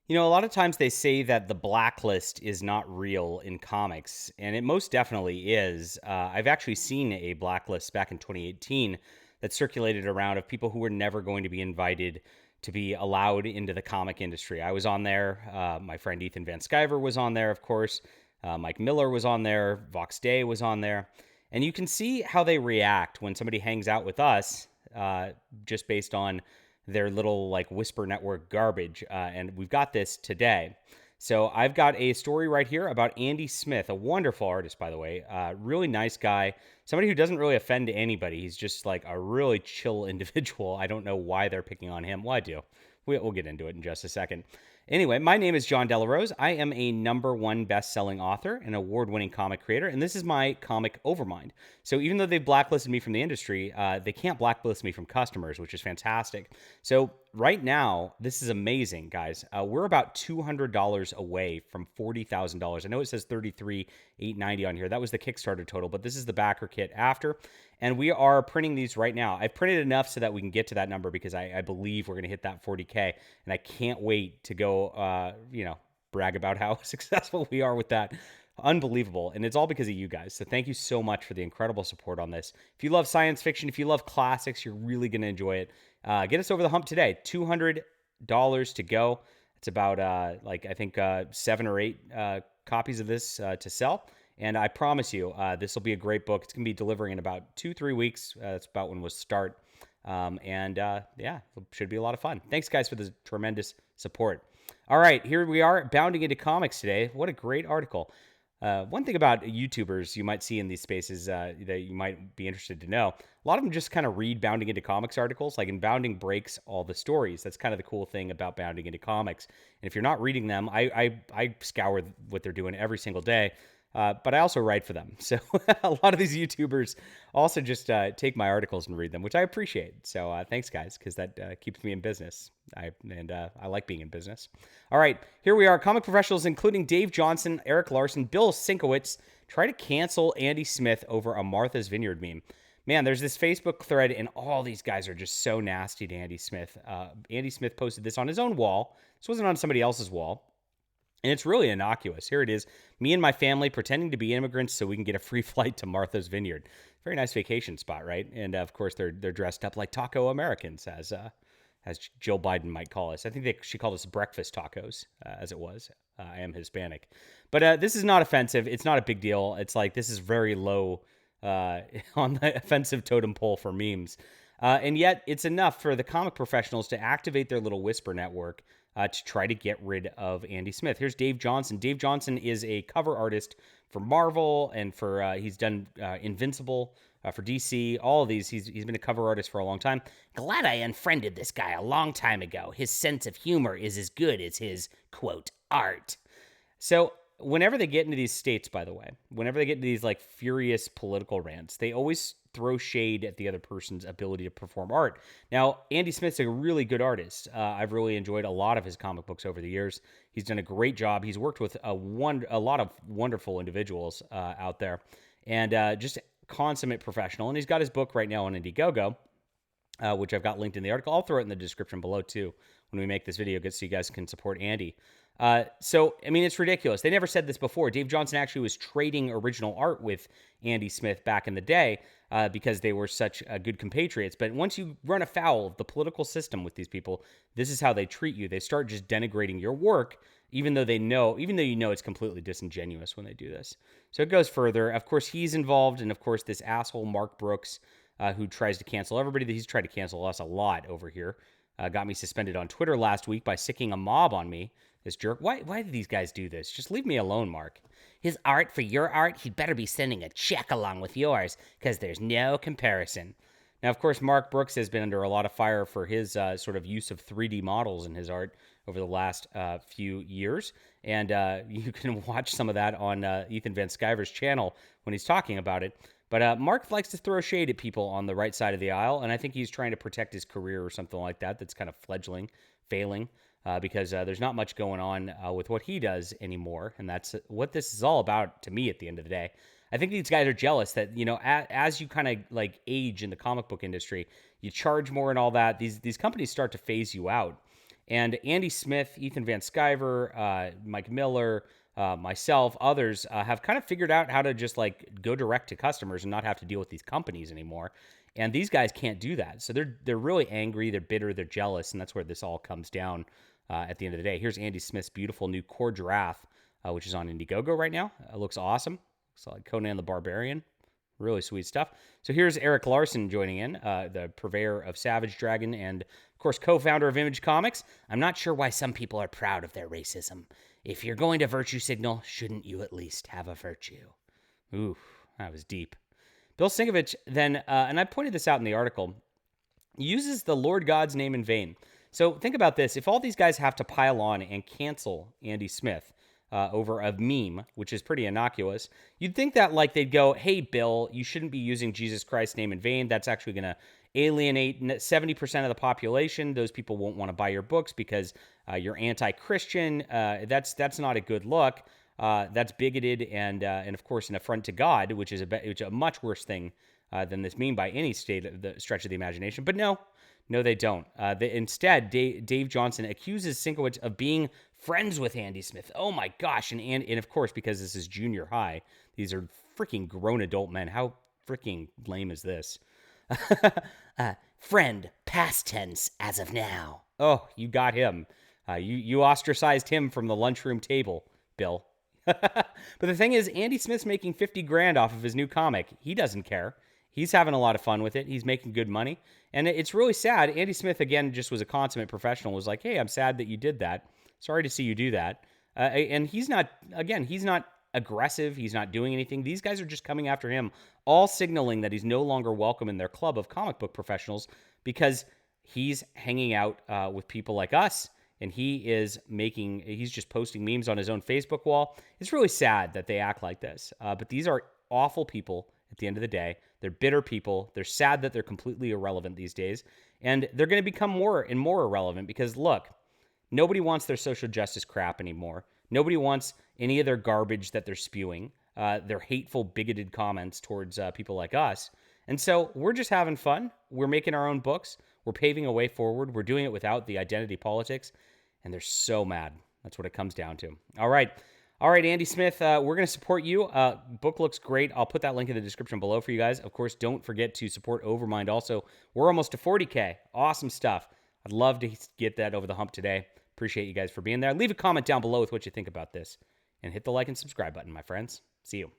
A lot of times they say that the blacklist is not real in comics, and it most definitely is. I've actually seen a blacklist back in 2018 that circulated around of people who were never going to be invited to be allowed into the comic industry. I was on there. My friend Ethan Van Sciver was on there, of course. Mike Miller was on there. Vox Day was on there. And you can see how they react when somebody hangs out with us just based on their little like whisper network garbage. And we've got this today. So I've got a story right here about Andy Smith, a wonderful artist, by the way, really nice guy, somebody who doesn't really offend anybody. He's just like a really chill individual. I don't know why they're picking on him. Well, I do. We'll get into it in just a second. Anyway, my name is John Delarose. I am a #1 best-selling author and award-winning comic creator, and this is my comic Overmind. So even though they've blacklisted me from the industry, they can't blacklist me from customers, which is fantastic. So right now, this is amazing, guys. We're about $200 away from $40,000. I know it says $33,890 on here. That was the Kickstarter total, but this is the backer kit after. And we are printing these right now. I've printed enough so that we can get to that number because I believe we're going to hit that 40K. And I can't wait to go, brag about how successful we are with that. Unbelievable. And it's all because of you guys. So thank you so much for the incredible support on this. If you love science fiction, if you love classics, you're really going to enjoy it. Get us over the hump today. $200 to go. It's about, I think 7 or 8 copies of this to sell. And I promise you, this will be a great book. It's going to be delivering in about 2-3 weeks. That's about when we'll start. It should be a lot of fun. Thanks, guys, for the tremendous support. All right, here we are, bounding into comics today. What a great article. One thing about YouTubers you might see in these spaces that you might be interested to know, a lot of them just kind of read Bounding Into Comics articles, like in Bounding breaks all the stories. That's kind of the cool thing about Bounding Into Comics. And if you're not reading them, I scour what they're doing every single day. But I also write for them. So a lot of these YouTubers also just take my articles and read them, which I appreciate. So thanks, guys, because that keeps me in business. I like being in business. All right, here we are. Comic professionals, including Dave Johnson, Eric Larson, Bill Sienkiewicz, try to cancel Andy Smith over a Martha's Vineyard meme. Man, there's this Facebook thread, and all these guys are just so nasty to Andy Smith. Andy Smith posted this on his own wall. This wasn't on somebody else's wall. And it's really innocuous. Here it is. Me and my family pretending to be immigrants so we can get a free flight to Martha's Vineyard. Very nice vacation spot, right? And of course, they're dressed up like taco Americans, as Jill Biden might call us. I think she called us breakfast tacos, as it was. I am Hispanic. But this is not offensive. It's not a big deal. It's like this is very low on the offensive totem pole for memes. And yet it's enough for the comic professionals to activate their little whisper network to try to get rid of Andy Smith. Here's Dave Johnson. Dave Johnson is a cover artist for Marvel and for he's done Invincible for DC. All of these, he's been a cover artist for a long time. Glad I unfriended this guy a long time ago. His sense of humor is as good as his, quote, art. So whenever they get into these states, by the way, whenever they get into these like furious political rants, they always throw shade at the other person's ability to perform art. Now, Andy Smith's a really good artist. I've really enjoyed a lot of his comic books over the years. He's done a great job. He's worked with a lot of wonderful individuals out there, and just consummate professional. And he's got his book right now on Indiegogo, which I've got linked in the article. I'll throw it in the description below too when we make this video, so you guys can support Andy. It's ridiculous. They never said this before. Dave Johnson actually was trading original art with Andy Smith back in the day because they were such good compatriots. But once you run afoul of the political system with these people, this is how they treat you. They start just denigrating your work, even though you know it's completely disingenuous when they do this. So it goes further. Of course, he's involved, and of course, this asshole Mark Brooks, who tries to cancel everybody. He's tried to cancel us a lot over here. Got me suspended on Twitter last week by sicking a mob on me. This jerk. Why do these guys do this? Just leave me alone, Mark. His art for your art, he'd better be sending a check along with yours, because there's no comparison. Now, of course, Mark Brooks has been under a lot of fire for his sort of use of 3D models in his art over the last few years. And you can watch some of that on Ethan Van Sciver's channel when he's talking about it. But Mark likes to throw shade at people on the right side of the aisle, and I think he's trying to protect his career or something like that that's kind of failing, because there's not much going on with what he does anymore, and that's what this is all about to me at the end of the day. I think these guys are jealous that, as you kind of like age in the comic book industry, you charge more and all that, these companies start to phase you out. And Andy Smith, Ethan Van Sciver, Mike Miller, myself, others have kind of figured out how to just like go direct to customers and not have to deal with these companies anymore. And these guys can't do that. So they're really angry, they're bitter, they're jealous, and that's where this all comes down at the end of the day. Here's Andy Smith's beautiful new Core Giraffe, which is on Indiegogo right now. It looks awesome. Looks like Conan the Barbarian. Really sweet stuff. So here's Eric Larson joining in, the purveyor of Savage Dragon and, of course, co-founder of Image Comics. I'm not sure why some people are proud of their racism. If you're going to virtue signal, shouldn't you at least have a virtue? Ooh, that was deep. Bill Sinkovich then, and I pointed this out in the article, uses the Lord God's name in vain. So think about this. If all these guys have to pile on and cancel Andy Smith over a meme, which is pretty innocuous, you'd think that like they'd go, hey, Bill, you shouldn't be using Jesus Christ's name in vain. That's actually going to alienate 70% of the population. Those people won't want to buy your books because you're anti-Christian. That's not a good look. That's bigoted and of course an affront to God, which is a much worse thing than this meme by any stretch of the imagination. But no, they don't. Instead, Dave Johnson accuses Sienkiewicz of being friends with Andy Smith. Oh my gosh. And of course, because this is junior high, these are freaking grown adult men. How freaking lame is this? Friend, past tense as of now. Oh, you got him. You ostracized him from the lunchroom table, Bill. But the thing is, Andy Smith's making 50 grand off of his new comic. He doesn't care. He's having a lot of fun with it. He's making good money. And it's really sad. Andy Smith, again, just was a consummate professional, was like, hey, I'm sad that you did that. Sorry to see you do that. And he's not aggressive. He's not doing anything. These guys are just coming after him, all signaling that he's no longer welcome in their club of comic book professionals because he's hanging out with people like us. And he's just posting memes on his own Facebook wall. It's really sad that they act like this. But these are awful people at the end of the day. They're bitter people. They're sad that they're completely irrelevant these days. And they're going to become more and more irrelevant because, look, nobody wants their social justice crap anymore. Nobody wants any of their garbage that they're spewing, their hateful, bigoted comments towards people like us. And so we're just having fun. We're making our own books. We're paving a way forward. We're doing it without the identity politics. And they're so mad. That's what it comes down to. All right, Andy Smith, we're going to support you. Book looks great. I'll put that link in the description below for you guys. Of course, don't forget to support Overmind also. We're almost to 40K. Awesome stuff. I'd love to get that over the hump today. Appreciate you guys for being there. Leave a comment down below with what you think about this. And hit the like and subscribe button, my friends. See you.